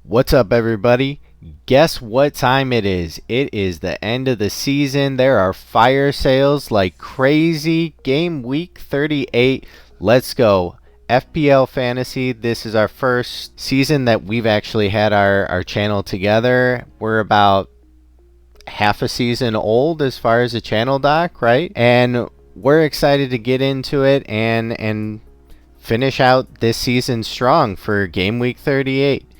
What's up, everybody? Guess what time it is? It is the end of the season. There are fire sales like crazy. Game week 38. Let's go. FPL Fantasy. This is our first season that we've actually had our channel together. We're about half a season old as far as the channel, Doc, right? And we're excited to get into it and finish out this season strong for game week 38.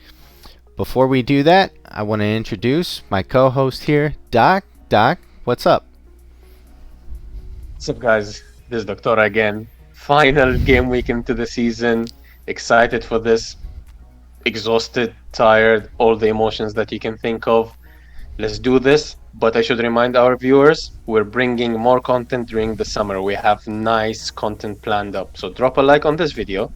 Before we do that, I want to introduce my co-host here, Doc. Doc, what's up? What's up, guys? This is Doctor again. Final game week into the season. Excited for this. Exhausted, tired, all the emotions that you can think of. Let's do this. But I should remind our viewers, we're bringing more content during the summer. We have nice content planned up. So drop a like on this video.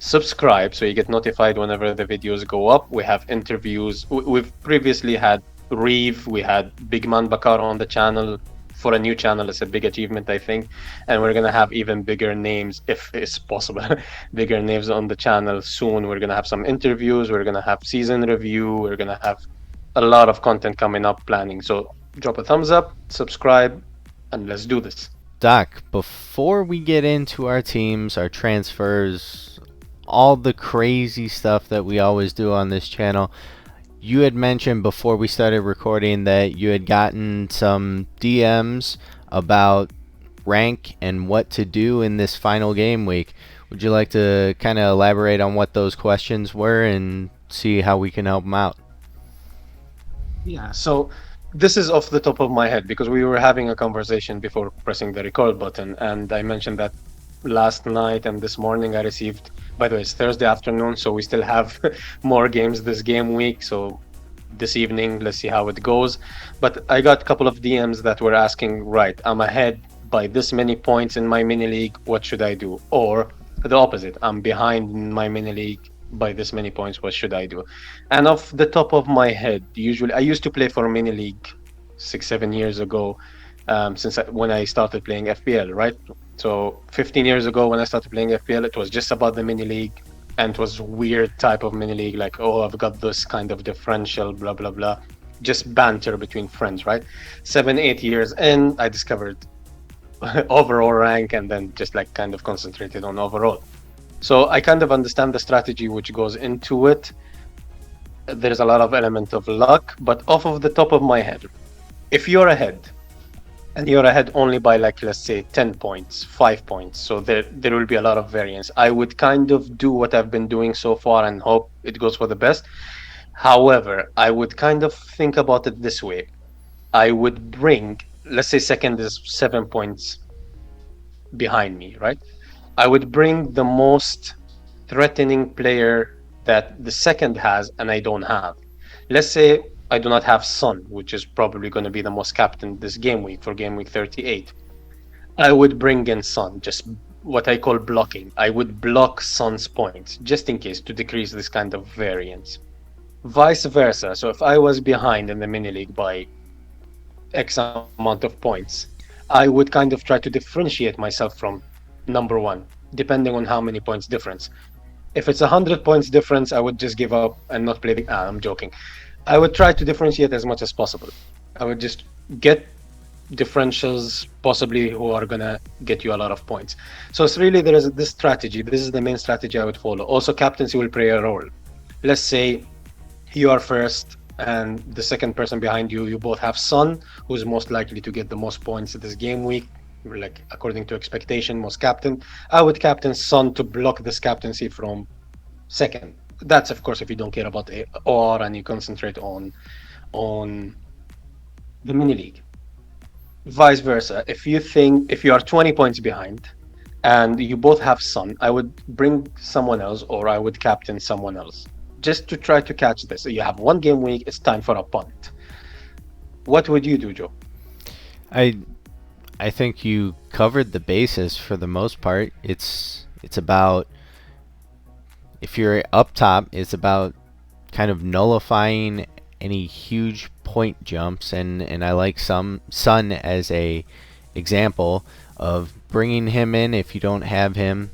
Subscribe so you get notified whenever the videos go up. We have interviews. We've previously had Reeve, we had Big Man Bakar on the channel. For a new channel, it's a big achievement, I think. And we're gonna have even bigger names, if it's possible, bigger names on the channel soon. We're gonna have some interviews. We're gonna have season review. We're gonna have a lot of content coming up planning. So drop a thumbs up, subscribe, and let's do this. Doc, before we get into our teams, our transfers, all the crazy stuff that we always do on this channel, you had mentioned before we started recording that you had gotten some DMs about rank and what to do in this final game week. Would you like to kind of elaborate on what those questions were and see how we can help them out? Yeah, so this is off the top of my head because we were having a conversation before pressing the record button, and I mentioned that last night and this morning I received, by the way, it's Thursday afternoon, so we still have more games this game week. So this evening, let's see how it goes. But I got a couple of DMs that were asking, right, I'm ahead by this many points in my mini league, what should I do? Or the opposite, I'm behind in my mini league by this many points, what should I do? And off the top of my head, usually I used to play for a mini league 6, 7 years ago, when I started playing FPL, right? So 15 years ago when I started playing FPL, it was just about the mini league, and it was weird type of mini league, like, oh, I've got this kind of differential, blah blah blah, just banter between friends, right? 7, 8 years, and I discovered overall rank, and then just like kind of concentrated on overall. So I kind of understand the strategy which goes into it. There's a lot of element of luck, but off of the top of my head, if you're ahead and you're ahead only by, like, let's say 10 points, 5 points, so there will be a lot of variance. I would kind of do what I've been doing so far and hope it goes for the best. However, I would kind of think about it this way. I would bring, let's say second is 7 points behind me, right? I would bring the most threatening player that the second has and I don't have. Let's say I do not have Son, which is probably going to be the most captain this game week for game week 38. I would bring in Son, just what I call blocking. I would block Son's points just in case to decrease this kind of variance. Vice versa. So if I was behind in the mini league by X amount of points, I would kind of try to differentiate myself from number one, depending on how many points difference. If it's 100 points difference, I would just give up and not play the. I'm joking. I would try to differentiate as much as possible. I would just get differentials possibly who are gonna get you a lot of points. So it's really, there is this strategy. This is the main strategy I would follow. Also, captaincy will play a role. Let's say you are first and the second person behind you, you both have Son, who's most likely to get the most points this game week, like according to expectation, most captain. I would captain Son to block this captaincy from second. That's of course if you don't care about OR and you concentrate on the mini league. Vice versa, if you are 20 points behind and you both have Son, I would bring someone else or I would captain someone else just to try to catch this. So you have one game week, it's time for a punt. What would you do, Joe? I I think you covered the basis for the most part. It's about, if you're up top, it's about kind of nullifying any huge point jumps, and I like some Sun as a example of bringing him in if you don't have him,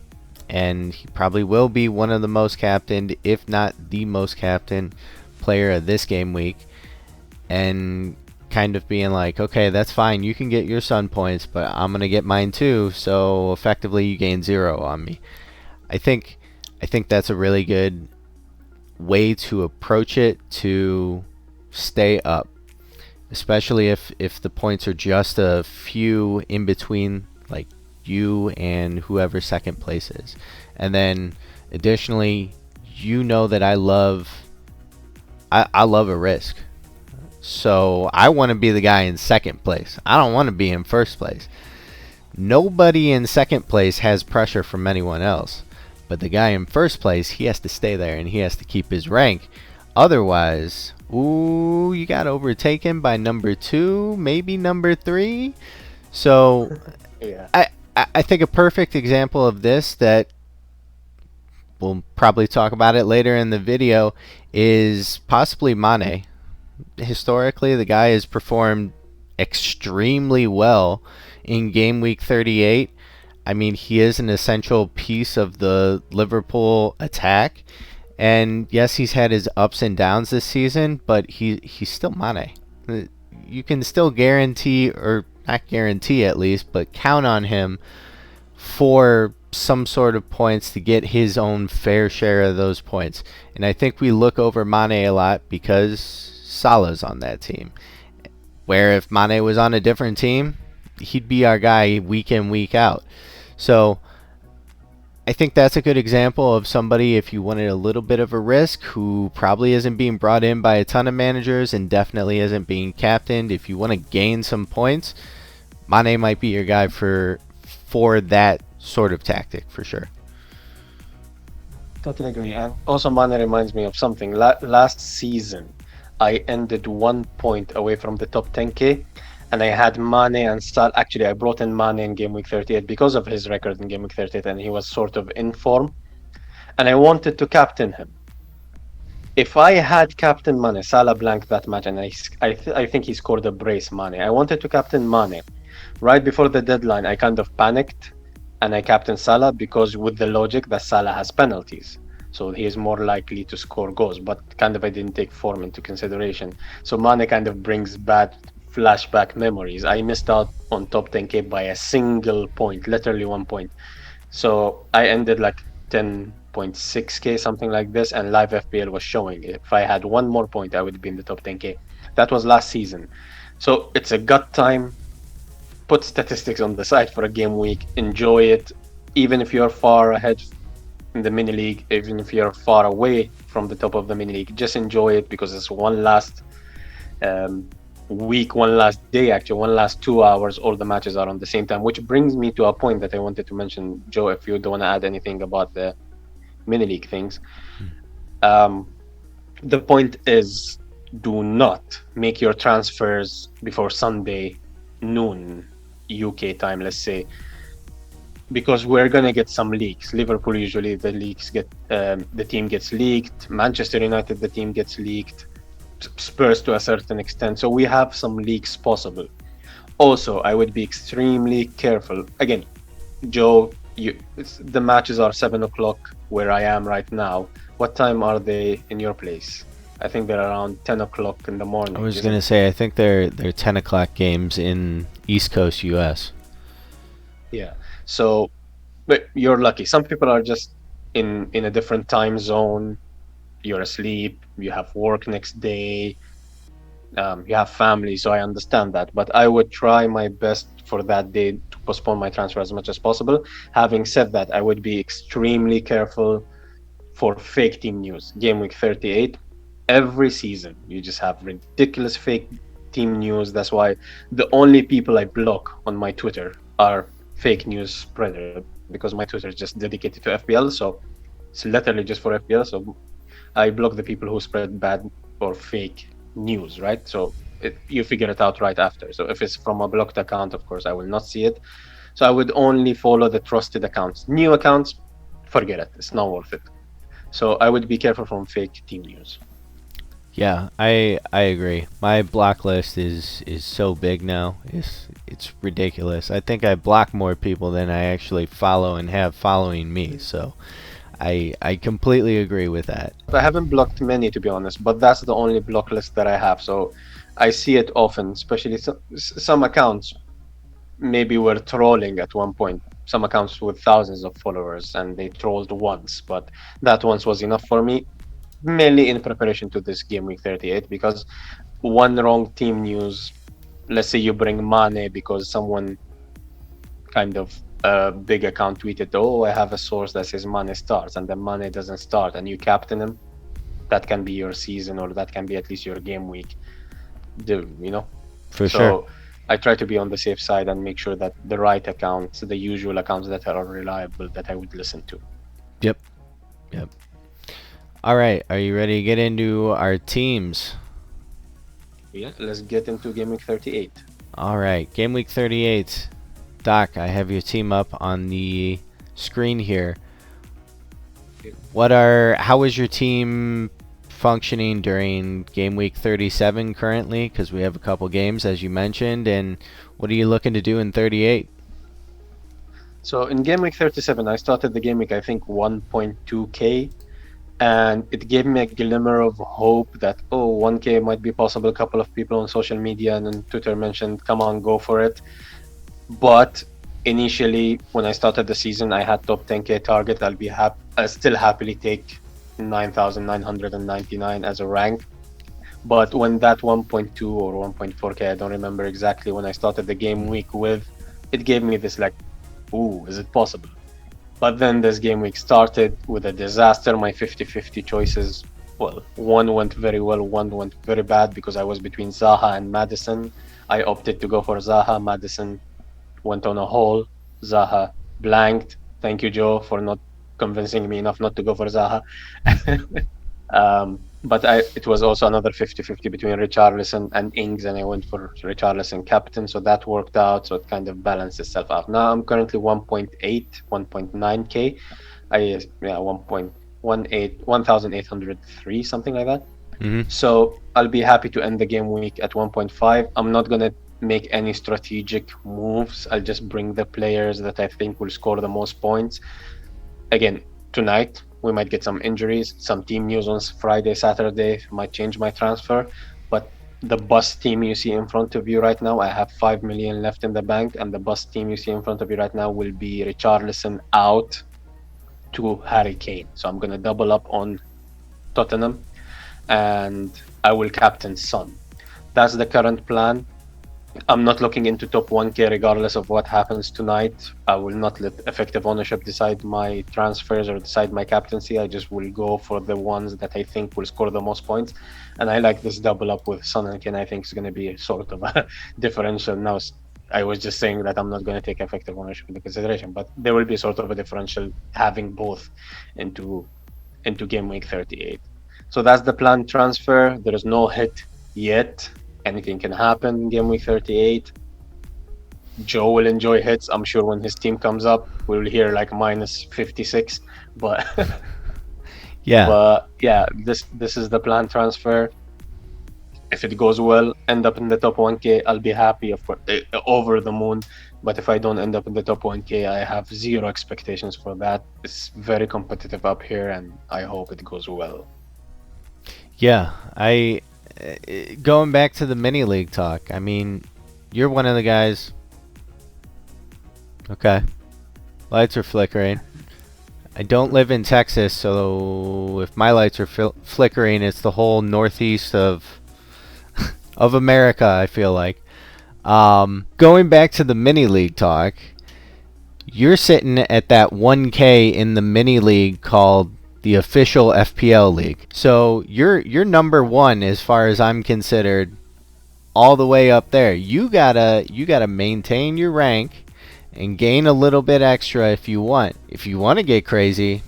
and he probably will be one of the most captained, if not the most captained player of this game week, and kind of being like, okay, that's fine, you can get your Sun points, but I'm gonna get mine too. So effectively, you gain 0 on me. I think that's a really good way to approach it to stay up, especially if the points are just a few in between, like you and whoever second place is. And then additionally, you know that I love a risk. So I want to be the guy in second place. I don't want to be in first place. Nobody in second place has pressure from anyone else. But the guy in first place, he has to stay there and he has to keep his rank. Otherwise, ooh, you got overtaken by number 2, maybe number 3. So Yeah. I think a perfect example of this that we'll probably talk about it later in the video is possibly Mane. Historically, the guy has performed extremely well in game week 38. I mean, he is an essential piece of the Liverpool attack. And yes, he's had his ups and downs this season, but he's still Mane. You can still guarantee, or not guarantee at least, but count on him for some sort of points to get his own fair share of those points. And I think we look over Mane a lot because Salah's on that team. Where if Mane was on a different team, he'd be our guy week in, week out. So I think that's a good example of somebody, if you wanted a little bit of a risk, who probably isn't being brought in by a ton of managers and definitely isn't being captained. If you want to gain some points, Mane might be your guy for that sort of tactic for sure. Totally agree. And also, Mane reminds me of something. Last season, I ended 1 point away from the top 10K, and I had Mane and Salah. Actually, I brought in Mane in game week 38 because of his record in game week 38, and he was sort of in form. And I wanted to captain him. If I had captain Mane, Salah blanked that match, and I think he scored a brace, Mane. I wanted to captain Mane. Right before the deadline, I kind of panicked and I captained Salah because with the logic that Salah has penalties. So he is more likely to score goals, but kind of I didn't take form into consideration. So Mane kind of brings bad flashback memories. I missed out on top 10K by a single point, literally 1 point. So I ended like 10.6K, something like this, and live FPL was showing it. If I had one more point, I would be in the top 10K. That was last season. So it's a gut time. Put statistics on the side for a game week. Enjoy it. Even if you're far ahead in the mini league, even if you're far away from the top of the mini league, just enjoy it because it's one last week, one last day, actually, one last 2 hours. All the matches are on the same time, which brings me to a point that I wanted to mention, Joe, if you don't want to add anything about the mini league things. The point is, do not make your transfers before Sunday noon UK time, let's say, because we're gonna get some leaks. Liverpool usually the team gets leaked. Manchester United, the team gets leaked. Spurs to a certain extent. So we have some leaks possible. Also, I would be extremely careful. Again, Joe, the matches are 7 o'clock where I am right now. What time are they in your place? I think they're around 10 o'clock in the morning. I was gonna say I think they're 10 o'clock games in East Coast US. Yeah. So, but you're lucky. Some people are just in a different time zone. You're asleep. You have work next day. You have family, so I understand that. But I would try my best for that day to postpone my transfer as much as possible. Having said that, I would be extremely careful for fake team news. Game week 38, every season, you just have ridiculous fake team news. That's why the only people I block on my Twitter are fake news spreader, because my Twitter is just dedicated to FPL. So it's literally just for FPL. So I block the people who spread bad or fake news, right? So you figure it out right after. So if it's from a blocked account, of course, I will not see it. So I would only follow the trusted accounts. New accounts, forget it. It's not worth it. So I would be careful from fake team news. Yeah, I agree. My block list is so big now. It's ridiculous. I think I block more people than I actually follow and have following me. So I completely agree with that. I haven't blocked many, to be honest, but that's the only block list that I have. So I see it often, especially some accounts maybe were trolling at one point. Some accounts with thousands of followers and they trolled once, but that once was enough for me, mainly in preparation to this game week 38, because one wrong team news, let's say you bring Mane because someone kind of a big account tweeted, "Oh, I have a source that says Mane starts," and then Mane doesn't start, and you captain him. That can be your season, or that can be at least your game week. You know, For sure. so I try to be on the safe side and make sure that the right accounts, the usual accounts that are reliable, that I would listen to. Yep. Yep. All right. Are you ready to get into our teams? Yeah, let's get into game week 38. All right. Game week 38. Doc, I have your team up on the screen here. How is your team functioning during game week 37 currently? Because we have a couple games, as you mentioned, and what are you looking to do in 38? So in game week 37, I started the game week, I think, 1.2k, and it gave me a glimmer of hope that, oh, 1k might be possible. A couple of people on social media and on Twitter mentioned, come on, go for it. But initially, when I started the season, I had top 10k target. I'll still happily take 9,999 as a rank. But when that 1.2 or 1.4k, I don't remember exactly when I started the game week with, it gave me this like, ooh, is it possible? But then this game week started with a disaster. My 50-50 choices, well, one went very well, one went very bad because I was between Zaha and Madison. I opted to go for Zaha. Madison went on a hole. Zaha blanked. Thank you, Joe, for not convincing me enough not to go for Zaha. But it was also another 50-50 between Richarlison and Ings, and I went for Richarlison captain, so that worked out. So it kind of balanced itself out. Now I'm currently 1.8, 1.9k. Yeah, 1.18, 1,803, something like that. Mm-hmm. So I'll be happy to end the game week at 1.5. I'm not gonna make any strategic moves. I'll just bring the players that I think will score the most points. Again, tonight we might get some injuries, some team news on Friday, Saturday might change my transfer. But the bus team you see in front of you right now, I have 5 million left in the bank, and the bus team you see in front of you right now will be Richarlison out to Harry Kane. So I'm gonna double up on Tottenham, and I will captain Son. That's the current plan. I'm not looking into top 1k regardless of what happens tonight. I will not let effective ownership decide my transfers or decide my captaincy. I just will go for the ones that I think will score the most points. And I like this double up with Son and Kane. I think it's going to be sort of a differential. Now, I was just saying that I'm not going to take effective ownership into consideration, but there will be sort of a differential having both into game week 38. So that's the planned transfer. There is no hit yet. Anything can happen in game week 38. Joe will enjoy hits. I'm sure when his team comes up, we'll hear like minus 56. But Yeah. but yeah, this is the planned transfer. If it goes well, end up in the top 1k, I'll be happy, of course, over the moon. But if I don't end up in the top 1k, I have zero expectations for that. It's very competitive up here, and I hope it goes well. Yeah. Going back to the mini league talk. I mean, you're one of the guys. Okay. Lights are flickering. I don't live in Texas, so if my lights are flickering, it's the whole northeast of America, I feel like. Going back to the mini league talk, you're sitting at that 1K in the mini league called the official FPL league. So you're number one as far as I'm considered, all the way up there. You gotta maintain your rank and gain a little bit extra if you want. If you want to get crazy,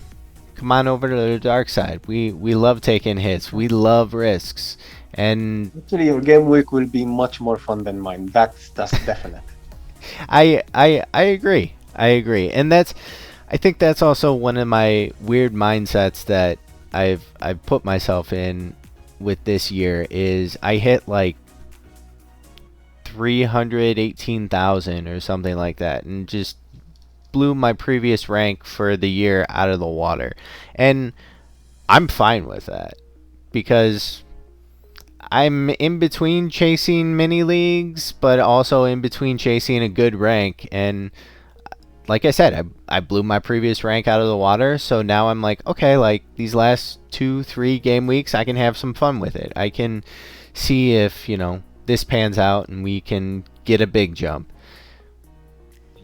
come on over to the dark side. We love taking hits. We love risks. And Actually, your game week will be much more fun than mine. That's definite. I agree. I agree. And I think that's also one of my weird mindsets that I've put myself in with this year is I hit like 318,000 or something like that, and just blew my previous rank for the year out of the water. And I'm fine with that because I'm in between chasing mini leagues, but also in between chasing a good rank. And like I said, I blew my previous rank out of the water. So now I'm like, okay, like these last 2, 3 game weeks, I can have some fun with it. I can see if, this pans out and we can get a big jump.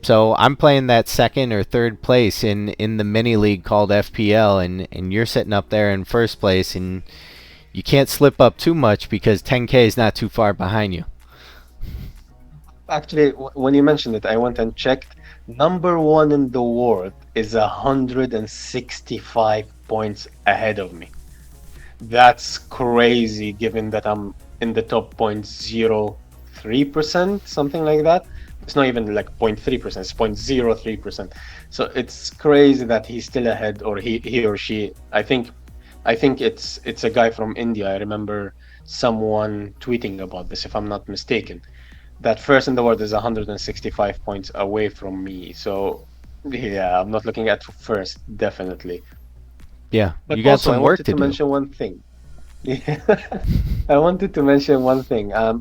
So I'm playing that second or third place in the mini league called FPL, and you're sitting up there in first place, and you can't slip up too much because 10K is not too far behind you. Actually, when you mentioned it, I went and checked. Number one in the world is 165 points ahead of me. That's crazy, given that I'm in the top 0.03%, something like that. It's not even like 0.3%, it's 0.03%. So it's crazy that he's still ahead, or he or she. I think it's a guy from India. I remember someone tweeting about this, if I'm not mistaken. That first in the world is 165 points away from me. So yeah, I'm not looking at first, definitely. Yeah, But you got also, I some work wanted to to do. mention one thing. Yeah. I wanted to mention one thing. I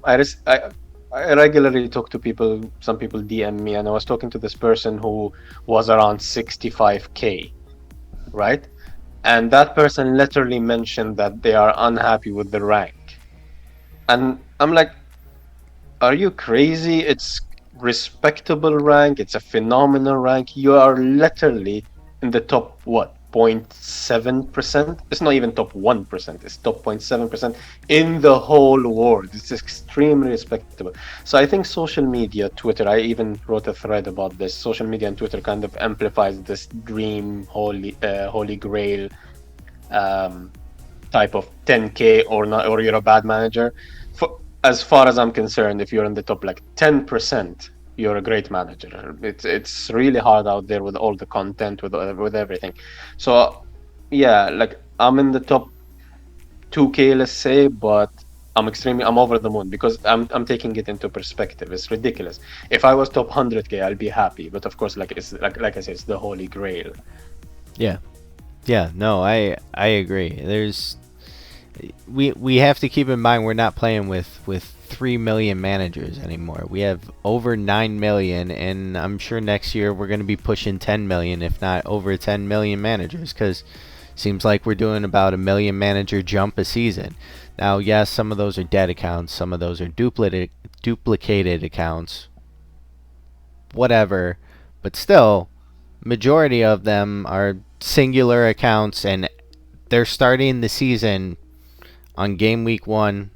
regularly talk to people. Some people DM me, and I was talking to this person who was around 65K, right? And that person literally mentioned that they are unhappy with the rank. And I'm like, are you crazy? It's respectable rank. It's a phenomenal rank. You are literally in the top what? 0.7%? It's not even top 1%. It's top 0.7% in the whole world. It's extremely respectable. So I think social media, Twitter, I even wrote a thread about this. Social media and Twitter kind of amplifies this dream holy grail um, type of 10K or not, or you're a bad manager. As far as I'm concerned, if you're in the top like 10%, you're a great manager. It's really hard out there with all the content, with everything. So yeah, like I'm in the top 2K, let's say, but I'm over the moon because I'm taking it into perspective. It's ridiculous. If I was top 100K, I'll be happy. But of course, like it's like I said, it's the holy grail. Yeah, yeah, no, I agree. We have to keep in mind we're not playing with 3 million managers anymore. We have over 9 million, and I'm sure next year we're going to be pushing 10 million, if not over 10 million managers, because seems like we're doing about a million manager jump a season. Now, yes, some of those are dead accounts, some of those are duplicated accounts, whatever, but still, majority of them are singular accounts, and they're starting the season on game week 1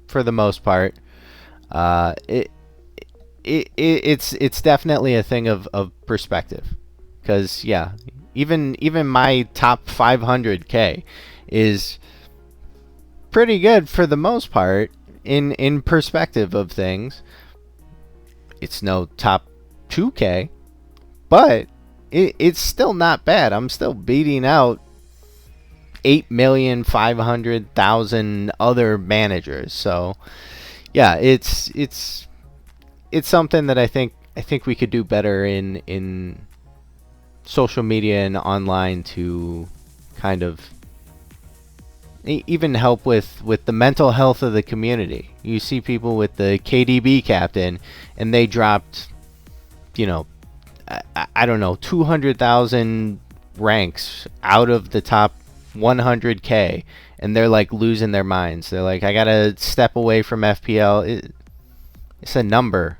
for the most part. Uh, it, it's definitely a thing of perspective, because yeah, even my top 500K is pretty good for the most part in perspective of things. It's no top 2K, but it's still not bad. I'm still beating out 8,500,000 other managers. So yeah, it's something that I think we could do better in social media and online to kind of even help with the mental health of the community. You see people with the KDB captain, and they dropped, you know, I don't know, 200,000 ranks out of the top 100K, and they're like losing their minds. They're like, I gotta step away from FPL. It's a number.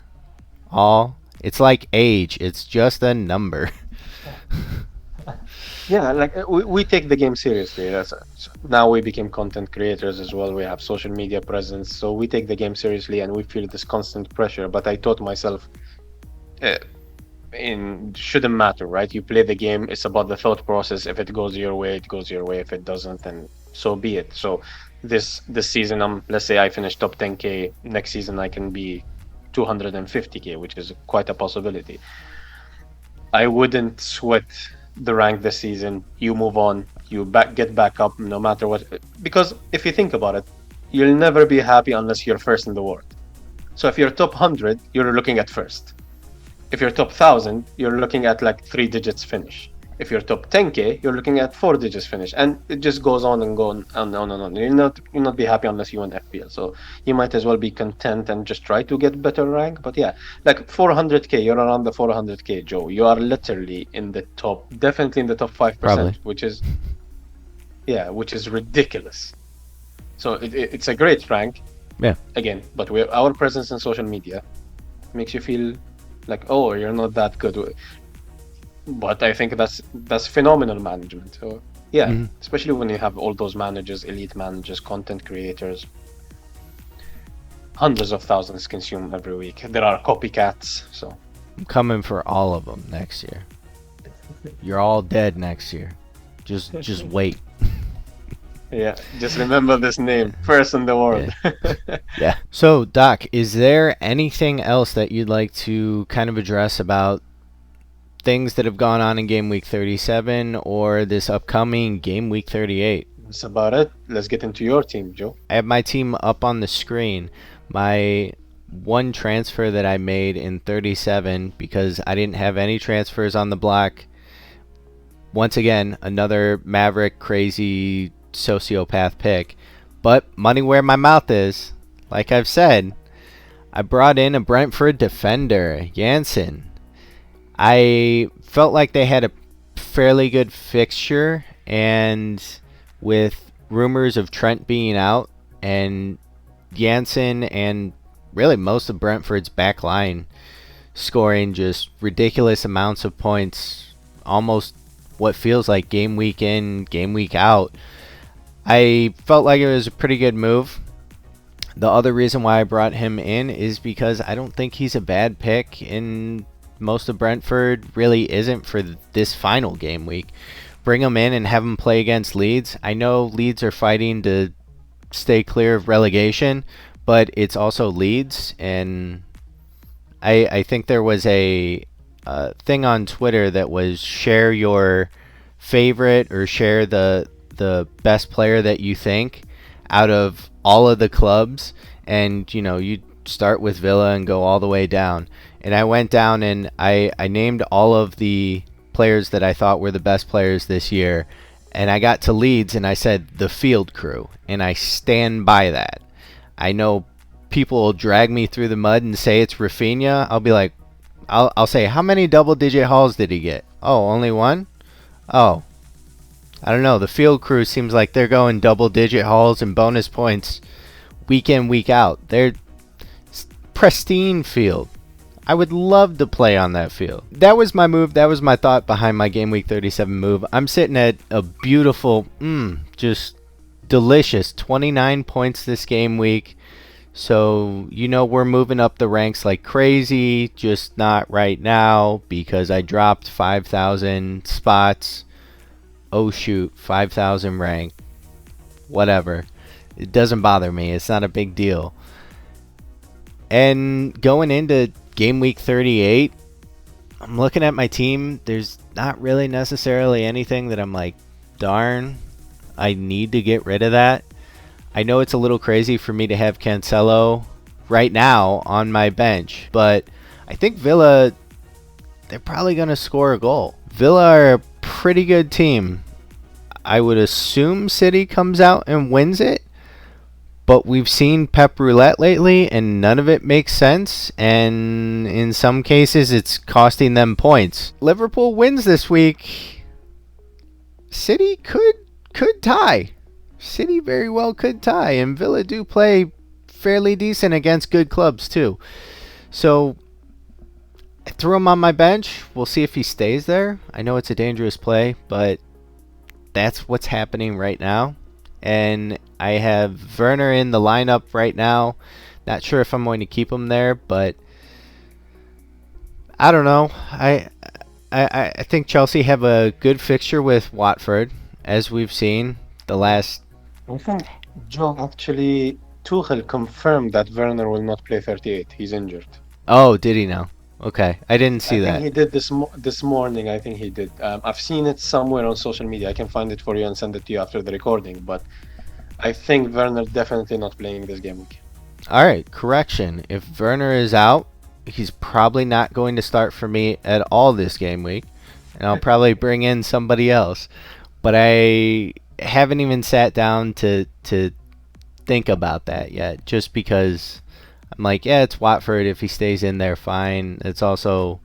All it's like age. It's just a number. Yeah, like we take the game seriously. Now we became content creators as well. We have social media presence, so we take the game seriously, and we feel this constant pressure. But I taught myself, uh, in shouldn't matter, right? You play the game. It's about the thought process. If it goes your way, it goes your way. If it doesn't, then so be it. So this season, let's say I finish top 10K. Next season, I can be 250K, which is quite a possibility. I wouldn't sweat the rank this season. You move on, get back up no matter what. Because if you think about it, you'll never be happy unless you're first in the world. So if you're top 100, you're looking at first. If you're top 1,000, you're looking at like 3 digits finish. If you're top 10k, you're looking at 4 digits finish, and it just goes on and on. You'll not be happy unless you win FPL. So you might as well be content and just try to get better rank. But yeah, like 400k, you're around the 400k, Joe. You are literally in the top, definitely in the top Probably. 5%, which is ridiculous. So it's a great rank Yeah. again, but our presence in social media makes you feel like, oh, you're not that good. But I think that's phenomenal management. So yeah, Hmm. especially when you have all those managers, elite managers, content creators, hundreds of thousands consume every week. There are copycats. So I'm coming for all of them next year. You're all dead next year. Just wait. yeah, just remember this name, first in the Yeah. world. Yeah. So, Doc, is there anything else that you'd like to kind of address about things that have gone on in game week 37 or this upcoming game week 38? That's about it. Let's get into your team, Joe. I have my team up on the screen. My one transfer that I made in 37 because I didn't have any transfers on the block. Once again, another Maverick crazy sociopath pick. But money where my mouth is. Like I've said, I brought in a Brentford defender, Jansen. I felt like they had a fairly good fixture, and with rumors of Trent being out and Jansen and really most of Brentford's back line scoring just ridiculous amounts of points, almost what feels like game week in, game week out, I felt like it was a pretty good move. The other reason why I brought him in is because I don't think he's a bad pick, and most of Brentford really isn't for this final game week. Bring him in and have him play against Leeds. I know Leeds are fighting to stay clear of relegation, but it's also Leeds, and I think there was a thing on Twitter that was share your favorite or share the best player that you think out of all of the clubs, and you start with Villa and go all the way down. And I went down and I named all of the players that I thought were the best players this year, and I got to Leeds and I said the field crew, and I stand by that. I know people will drag me through the mud and say it's Rafinha. I'll be like, I'll say, how many double-digit hauls did he get? Oh, only one? Oh, I don't know. The field crew seems like they're going double-digit hauls and bonus points week in, week out. They're pristine field. I would love to play on that field. That was my move. That was my thought behind my game week 37 move. I'm sitting at a beautiful, just delicious 29 points this game week. So, we're moving up the ranks like crazy, just not right now because I dropped 5,000 spots. Oh shoot, 5,000 rank. Whatever. It doesn't bother me. It's not a big deal. And going into game week 38, I'm looking at my team. There's not really necessarily anything that I'm like, darn, I need to get rid of that. I know it's a little crazy for me to have Cancelo right now on my bench, but I think Villa, they're probably going to score a goal. Villa are a pretty good team. I would assume City comes out and wins it, but we've seen Pep Roulette lately, and none of it makes sense, and in some cases it's costing them points. Liverpool wins this week. City could tie. City very well could tie, and Villa do play fairly decent against good clubs too. So I threw him on my bench. We'll see if he stays there. I know it's a dangerous play, but that's what's happening right now. And I have Werner in the lineup right now. Not sure if I'm going to keep him there, but I don't know. I think Chelsea have a good fixture with Watford, as we've seen the last. I think Joe actually Tuchel confirmed that Werner will not play 38. He's injured. Oh, did he now? Okay, I didn't I see think that. he did this morning. I think he did. I've seen it somewhere on social media. I can find it for you and send it to you after the recording. But I think Werner definitely not playing this game week. All right, correction. If Werner is out, He's probably not going to start for me at all this game week, and I'll probably bring in somebody else. But I haven't even sat down to think about that yet, just because I'm like, yeah, it's Watford. If he stays in there, fine. It's also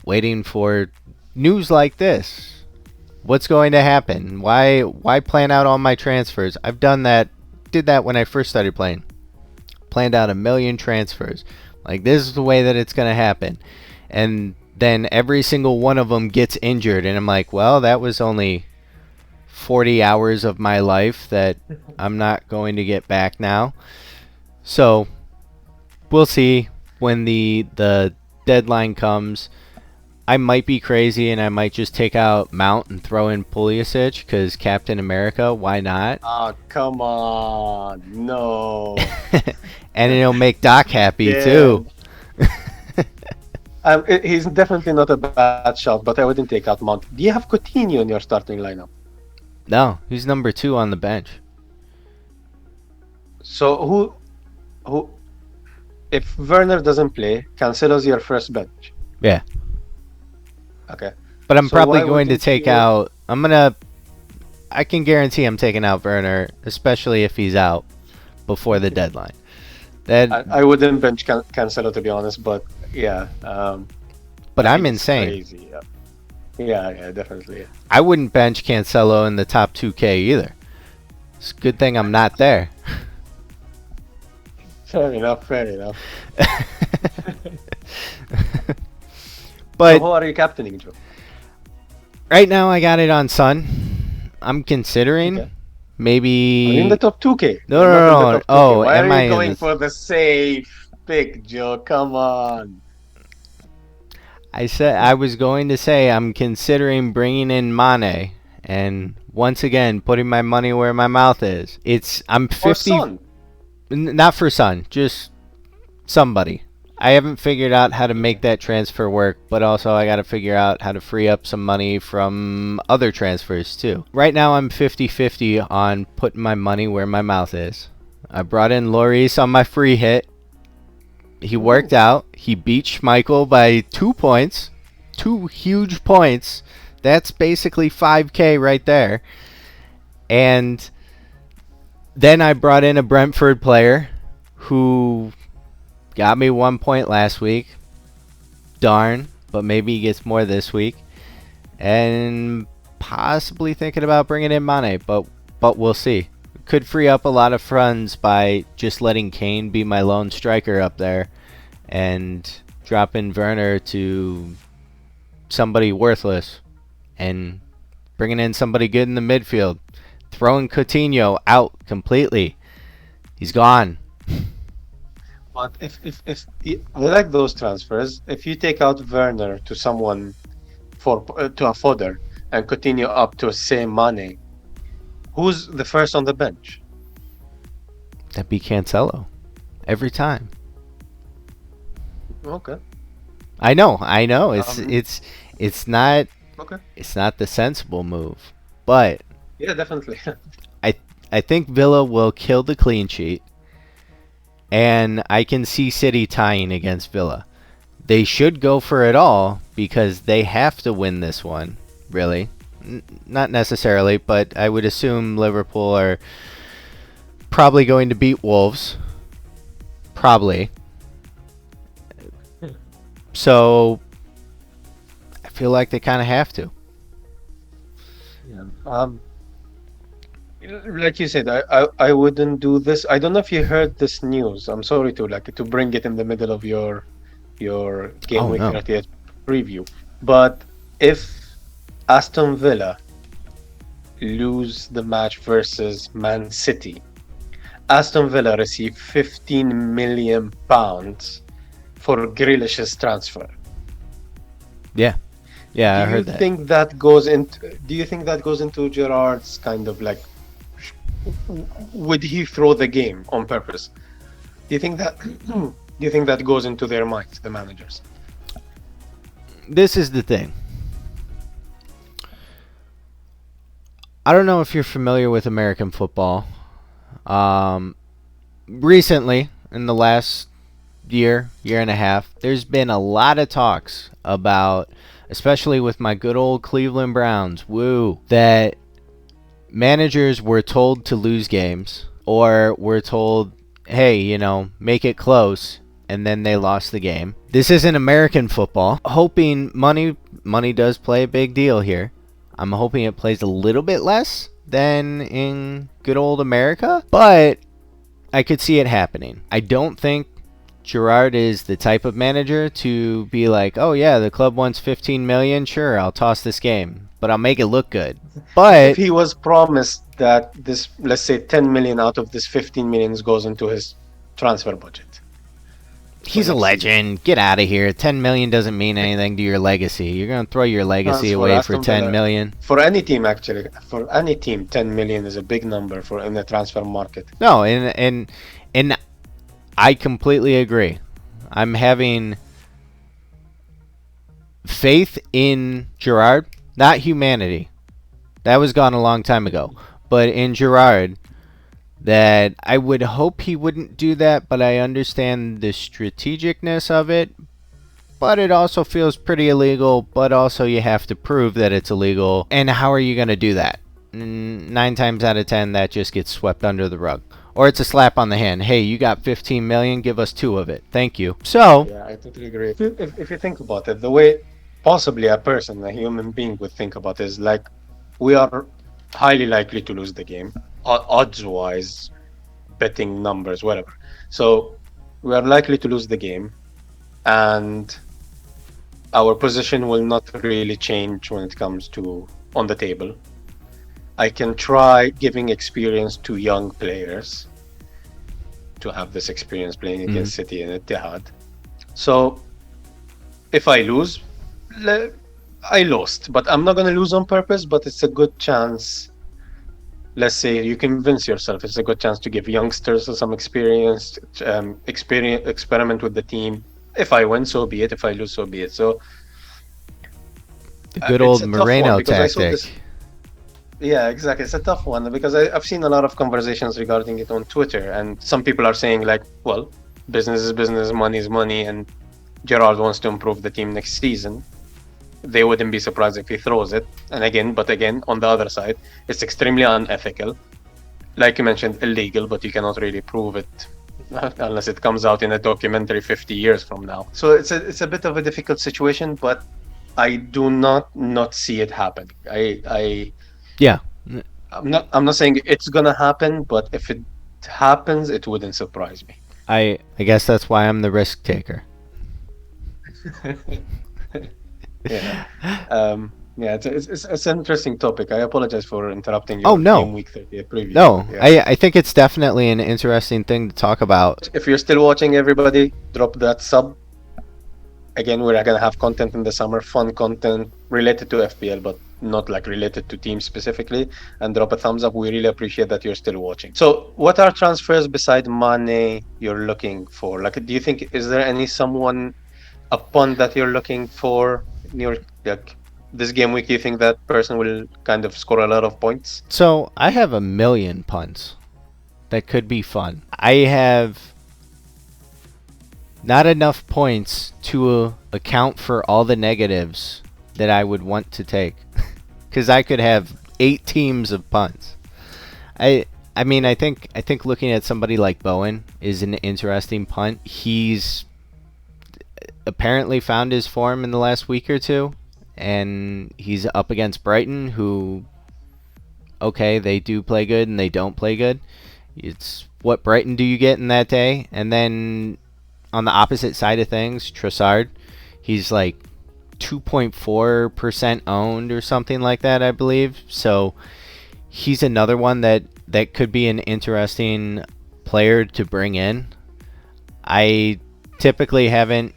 waiting for news like this. What's going to happen? Why plan out all my transfers? I've done that. Did that when I first started playing. Planned out a million transfers. Like, this is the way that it's going to happen. And then every single one of them gets injured, and I'm like, well, that was only 40 hours of my life that I'm not going to get back now. So we'll see when the deadline comes. I might be crazy and I might just take out Mount and throw in Pulisic because Captain America. Why not? Ah, come on. No. And it'll make Doc happy Yeah. too. He's definitely not a bad shot, but I wouldn't take out Mount. Do you have Coutinho in your starting lineup? No, he's number 2 on the bench. So who, if Werner doesn't play, Cancelo's your first bench. Yeah. Okay. But I'm So probably why going to wouldn't take you? out. I can guarantee I'm taking out Werner, especially if he's out before the deadline. That, I wouldn't bench Cancelo to be honest, but yeah, but I I'm think it's insane. crazy. Yeah, yeah, yeah, definitely. I wouldn't bench Cancelo in the top 2K either. It's a good thing I'm not there. Fair enough. Fair enough. So But who are you captaining, Joe? right now I got it on Sun. I'm considering Okay. Are you in the maybe. top 2K? No, You're not in the no, no. top 2K. Oh, Why am are I you in going this? for the safe pick, Joe? Come on. I said I was going to say I'm considering bringing in Mane, and once again putting my money where my mouth is. I'm Or 50. Son. Not for Sun, just somebody. I haven't figured out how to make Okay. that transfer work, but also I got to figure out how to free up some money from other transfers too. Right now I'm 50-50 on putting my money where my mouth is. I brought in Lloris on my free hit. He worked Ooh. out. He beat Schmeichel by 2 points. 2 huge points. That's basically 5K right there. And then I brought in a Brentford player who got me 1 point last week. Darn, but maybe he gets more this week. And possibly thinking about bringing in Mane, but we'll see. Could free up a lot of funds by just letting Kane be my lone striker up there and dropping Werner to somebody worthless and bringing in somebody good in the midfield. Throwing Coutinho out completely. He's gone. But I like those transfers. If you take out Werner to someone to a fodder and continue up to same money, who's the first on the bench? That'd be Cancelo. Every time. Okay. I know. Um. It's not Okay. it's not the sensible move. But Yeah, definitely. I I think Villa will kill the clean sheet, and I can see City tying against Villa. They should go for it all because they have to win this one, really. Not necessarily, but I would assume Liverpool are probably going to beat Wolves. Probably. So I feel like they kind of have to. Yeah. Like you said, I wouldn't do this. I don't know if you heard this news. I'm sorry to bring it in the middle of your game Oh week no. 38 preview. But if Aston Villa lose the match versus Man City, Aston Villa receive 15 million pounds for Grealish's transfer. Yeah. Yeah, I heard that. Do you think that goes into Gerard's kind of like would he throw the game on purpose? Do you think that do you think that goes into their minds, the managers? This is the thing. I don't know if you're familiar with American football. Um, Recently, in the last year and a half, there's been a lot of talks about, especially with my good old Cleveland Browns, woo, that managers were told to lose games or were told, hey, make it close, and then they lost the game. This isn't American football. Hoping money does play a big deal here. I'm hoping it plays a little bit less than in good old America, but I could see it happening. I don't think Gerard is the type of manager to be like, oh yeah, the club wants 15 million, sure, I'll toss this game, but I'll make it look good. If But he was promised that this, let's say 10 million out of this 15 millions goes into his transfer budget for he's a next season. legend. Get out of here. 10 million doesn't mean anything to your legacy. You're going to throw your legacy For away for Aston 10 Villa, million. for any team actually, for any team, 10 million is a big number for in the transfer market. No, and I completely agree. I'm having faith in Gerard, not humanity. That was gone a long time ago. But in Gerard, that I would hope he wouldn't do that, but I understand the strategicness of it. But it also feels pretty illegal, but also you have to prove that it's illegal. And how are you going to do that? 9 times out of 10, that just gets swept under the rug. Or it's a slap on the hand. Hey, you got 15 million, give us 2 of it. Thank you. So, Yeah, I totally agree. If you think about it, the way possibly a person, a human being would think about it is like we are highly likely to lose the game, odds wise, betting numbers, whatever. So we are likely to lose the game, and our position will not really change when it comes to on the table. I can try giving experience to young players to have this experience playing against City and Etihad. So if I lose, I lost, but I'm not going to lose on purpose. But it's a good chance. Let's say you convince yourself it's a good chance to give youngsters some experience, experiment with the team. If I win, so be it. If I lose, so be it. So the good it's old a tough one Moreno because I saw this. tactic. Yeah, exactly. It's a tough one because I've seen a lot of conversations regarding it on Twitter, and some people are saying like, well, business is business, money is money, and Gerard wants to improve the team next season. They wouldn't be surprised if he throws it. And again, on the other side, it's extremely unethical. Like you mentioned, illegal, but you cannot really prove it unless it comes out in a documentary 50 years from now. So it's a bit of a difficult situation, but I do not see it happening. Yeah, I'm not saying it's gonna happen, but if it happens, it wouldn't surprise me. I guess that's why I'm the risk taker. Yeah. Yeah, it's an interesting topic. I apologize for interrupting Oh your no. Game Week 38 preview. No, Yeah. I think it's definitely an interesting thing to talk about. If you're still watching, everybody, drop that sub. Again, we're gonna have content in the summer, fun content related to FPL, but not like related to teams specifically. And drop a thumbs up. We really appreciate that you're still watching. So, what are transfers beside Mane you're looking for? Like, do you think is there any someone a punt that you're looking for in your like this game week? You think that person will kind of score a lot of points? So I have a million punts that could be fun. I have not enough points to account for all the negatives that I would want to take, because I could have 8 teams of punts. I mean, I think looking at somebody like Bowen is an interesting punt. He's apparently found his form in the last week or two, and he's up against Brighton, who, okay, they do play good and they don't play good. It's what Brighton do you get in that day? And then on the opposite side of things, Trossard, he's like 2.4% owned or something like that, I believe. So he's another one that could be an interesting player to bring in. I typically haven't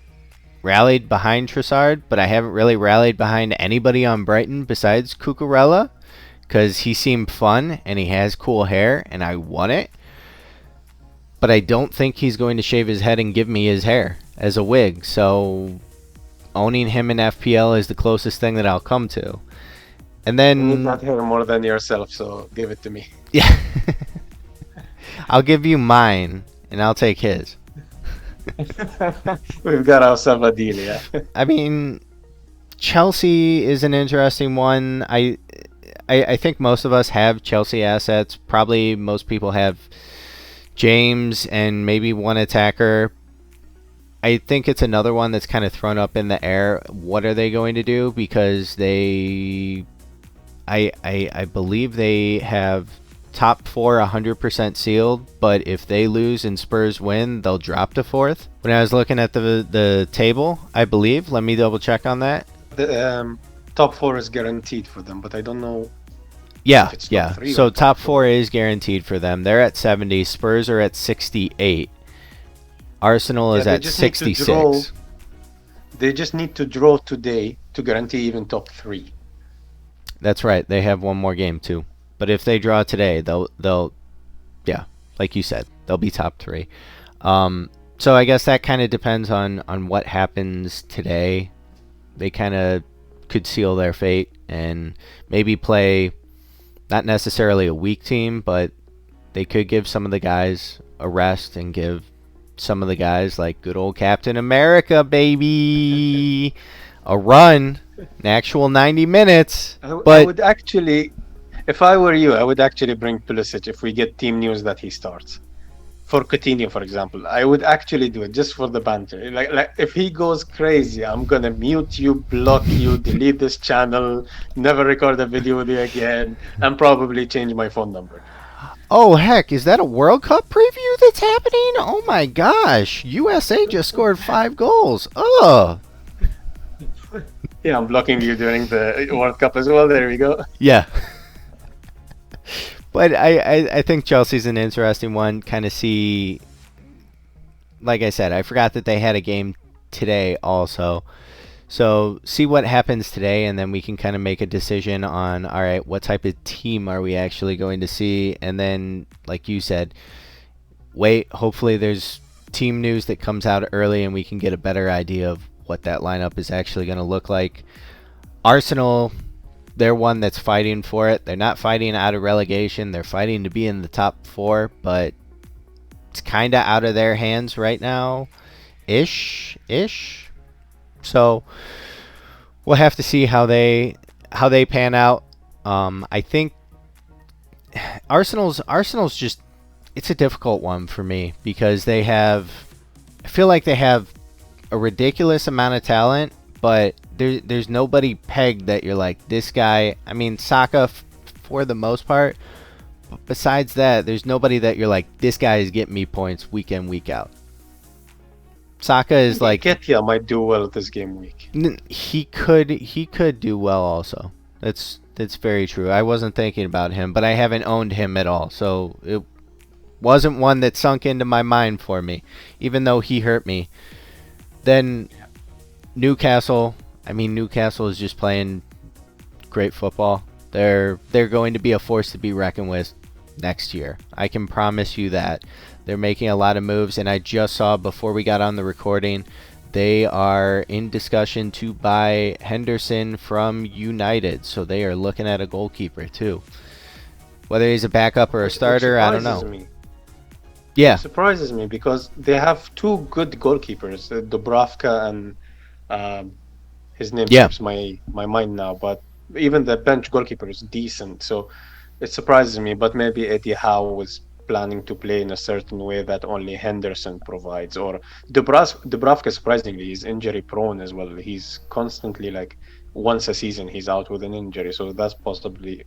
rallied behind Trossard, but I haven't really rallied behind anybody on Brighton besides Cucurella, because he seemed fun and he has cool hair and I want it. But I don't think he's going to shave his head and give me his hair as a wig, so owning him in FPL is the closest thing that I'll come to. And You need then, that hair more than yourself, so give it to me. yeah, I'll give you mine and I'll take his. We've got ourselves a deal, yeah. I mean, Chelsea is an interesting one. I think most of us have Chelsea assets. Probably most people have James and maybe one attacker. I think it's another one that's kind of thrown up in the air. What are they going to do? Because I believe they have top four 100% sealed, but if they lose and Spurs win, they'll drop to fourth. When I was looking at the table, I believe, let me double check on that. The top four is guaranteed for them, but I don't know Yeah, if it's top yeah. three or So top top four. four is guaranteed for them. They're at 70. Spurs are at 68. Arsenal Yeah, is they at just need to draw. 66. They just need to draw today to guarantee even top three. That's right. They have one more game too. But if they draw today, they'll yeah, like you said, they'll be top three. So I guess that kind of depends on what happens today. They kind of could seal their fate and maybe play not necessarily a weak team, but they could give some of the guys a rest and give some of the guys like good old Captain America, baby, a run, an actual 90 minutes. I But would actually, if I were you, I would actually bring Pulisic if we get team news that he starts. For Coutinho, for example, I would actually do it just for the banter. Like if he goes crazy, I'm gonna mute you, block you, delete this channel, never record a video with you again, and probably change my phone number. oh heck, is that a World Cup preview that's happening? Oh my gosh, USA just scored 5 goals. Oh, Yeah, I'm blocking you during the World Cup as well. There we go. yeah. But I think Chelsea's an interesting one. Kind of see, like I said, I forgot that they had a game today also. So see what happens today, and then we can kind of make a decision on, all right, what type of team are we actually going to see? And then, like you said, wait, hopefully there's team news that comes out early and we can get a better idea of what that lineup is actually going to look like. Arsenal, they're one that's fighting for it. They're not fighting out of relegation. They're fighting to be in the top four, but it's kind of out of their hands right now. Ish. So we'll have to see how they pan out. I think Arsenal's just it's a difficult one for me because I feel like they have a ridiculous amount of talent, but there's nobody pegged that you're like this guy. I mean, Saka for the most part. But besides that, there's nobody that you're like this guy is getting me points week in week out. Saka is like Ketia might do well this game week. he could do well also. That's very true. I wasn't thinking about him, but I haven't owned him at all, so it wasn't one that sunk into my mind for me, even though he hurt me. Then Newcastle. I mean, Newcastle is just playing great football. They're going to be a force to be reckoned with next year. I can promise you that. They're making a lot of moves, and I just saw before we got on the recording, they are in discussion to buy Henderson from United, so they are looking at a goalkeeper too. Whether he's a backup or a Which starter, I don't surprises know. me. Yeah, Surprises me because they have two good goalkeepers, Dubravka and um, his name yeah. slips my mind now. But even the bench goalkeeper is decent, so it surprises me. But maybe Eddie Howe was planning to play in a certain way that only Henderson provides, or Dubravka. Surprisingly, is injury prone as well. He's constantly like once a season he's out with an injury, so that's possibly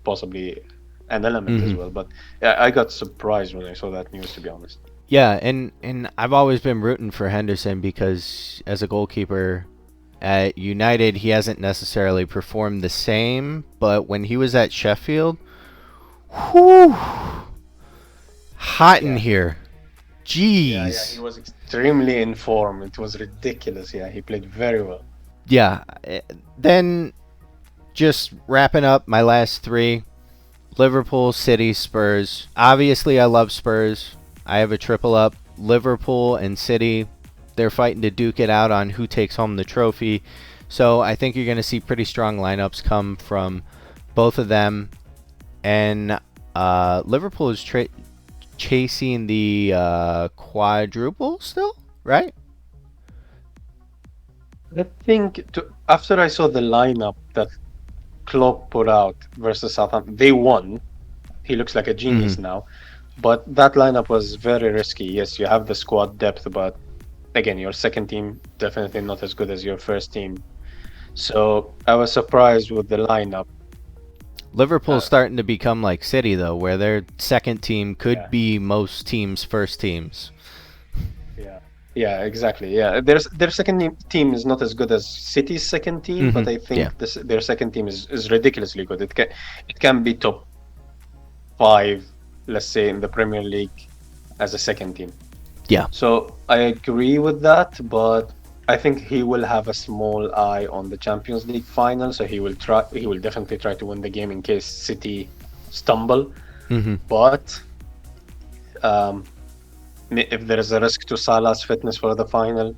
an element as hmm well. But yeah, I got surprised when I saw that news, to be honest. Yeah, and I've always been rooting for Henderson because as a goalkeeper at United, he hasn't necessarily performed the same, but when he was at Sheffield, whew, hot in Yeah. here. Yeah, he Jeez. was extremely in form. It was ridiculous. Yeah, he played very well. Yeah. Then just wrapping up my last three: Liverpool, City, Spurs. Obviously, I love Spurs. I have a triple up. Liverpool and City, they're fighting to duke it out on who takes home the trophy. So I think you're going to see pretty strong lineups come from both of them. And Liverpool is chasing the quadruple still, right? I think after I saw the lineup that Klopp put out versus Southampton, they won. He looks like a Hmm. genius now. But that lineup was very risky. Yes, you have the squad depth, but again, your second team definitely not as good as your first team. So I was surprised with the lineup. Liverpool's Uh, starting to become like City though, where their second team could yeah, be most teams' first teams. yeah, yeah, exactly. Yeah, their second team is not as good as City's second team, Hmm. but I Yeah. think their second team is ridiculously good. It can be top five, let's say, in the Premier League as a second team. Yeah. So I agree with that, but I think he will have a small eye on the Champions League final, so he will definitely try to win the game in case City stumble. Hmm. But um, if there is a risk to Salah's fitness for the final,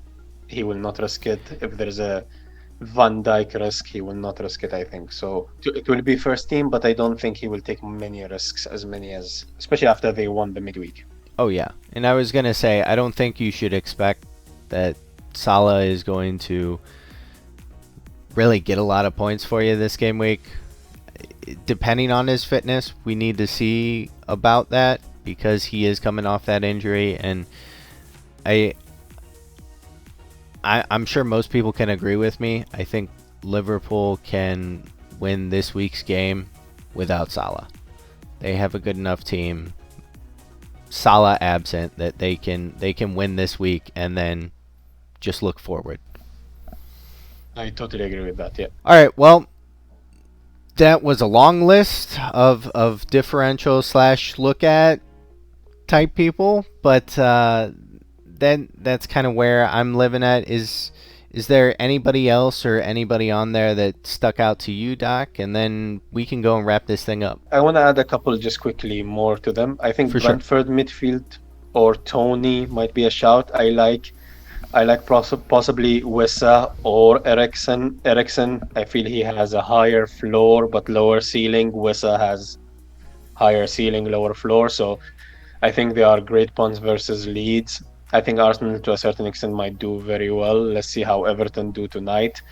he will not risk it. If there is a Van Dijk risk, he will not risk it, I think. So it will be first team, but I don't think he will take many risks, as many as, especially after they won the midweek. Oh yeah. And I was gonna say I don't think you should expect that Salah is going to really get a lot of points for you this game week. Depending on his fitness, we need to see about that because he is coming off that injury, and I, I'm sure most people can agree with me. I think Liverpool can win this week's game without Salah. They have a good enough team, Salah absent, that they can win this week and then just look forward. I totally agree with that. Yeah. All right, well, that was a long list of differential slash look at type people, but then that's kind of where I'm living at. Is there anybody else or anybody on there that stuck out to you, Doc? And then we can go and wrap this thing up. I want to add a couple just quickly more to them. I think For sure. Brentford midfield or Tony might be a shout. I like possibly Wissa or Ericsson. Ericsson, I feel he has a higher floor but lower ceiling. Wissa has higher ceiling, lower floor. So I think they are great punts versus Leeds. I think Arsenal to a certain extent might do very well. Let's see how Everton do tonight.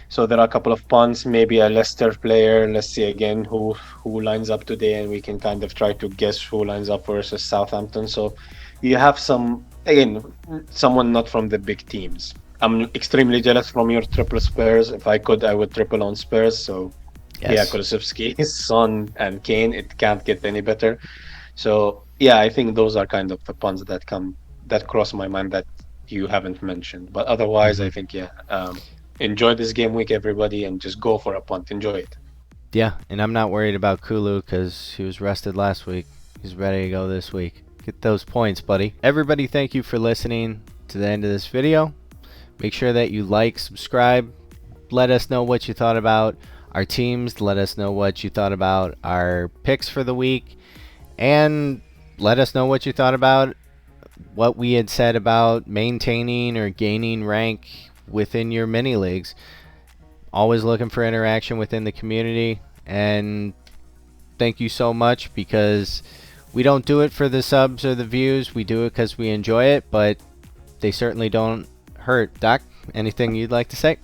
So there are a couple of punts, maybe a Leicester player. Let's see again who lines up today, and we can kind of try to guess who lines up versus Southampton. So you have some again someone not from the big teams. I'm extremely jealous from your triple Spurs. If I could, I would triple on Spurs. So yeah, Yes. Kulusevski, Son, and Kane. It can't get any better. So yeah, I think those are kind of the punts that cross my mind that you haven't mentioned. But otherwise, Hmm. I think yeah, enjoy this game week, everybody, and just go for a punt. Enjoy it. Yeah, and I'm not worried about Kulu because he was rested last week. He's ready to go this week. Get those points, buddy. Everybody, thank you for listening to the end of this video. Make sure that you like, subscribe, let us know what you thought about our teams, let us know what you thought about our picks for the week, and let us know what you thought about what we had said about maintaining or gaining rank within your mini leagues. Always looking for interaction within the community, and thank you so much because we don't do it for the subs or the views. We do it because we enjoy it, but they certainly don't hurt. Doc, anything you'd like to say?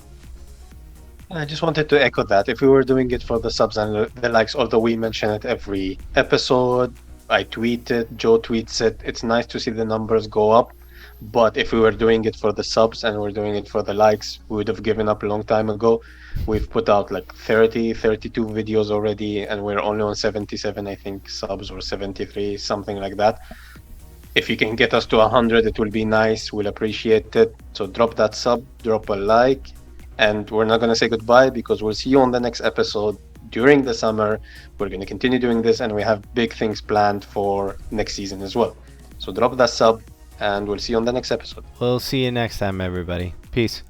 I just wanted to echo that. If we were doing it for the subs and the likes, although we mention it every episode, I tweet it, Joe tweets it, it's nice to see the numbers go up. But if we were doing it for the subs and we're doing it for the likes, we would have given up a long time ago. We've put out like 30, 32 videos already, and we're only on 77, I think, subs or 73, something like that. If you can get us to 100, it will be nice. We'll appreciate it. So drop that sub, drop a like, and we're not going to say goodbye because we'll see you on the next episode during the summer. We're going to continue doing this, and we have big things planned for next season as well. So drop that sub, and we'll see you on the next episode. We'll see you next time, everybody. Peace.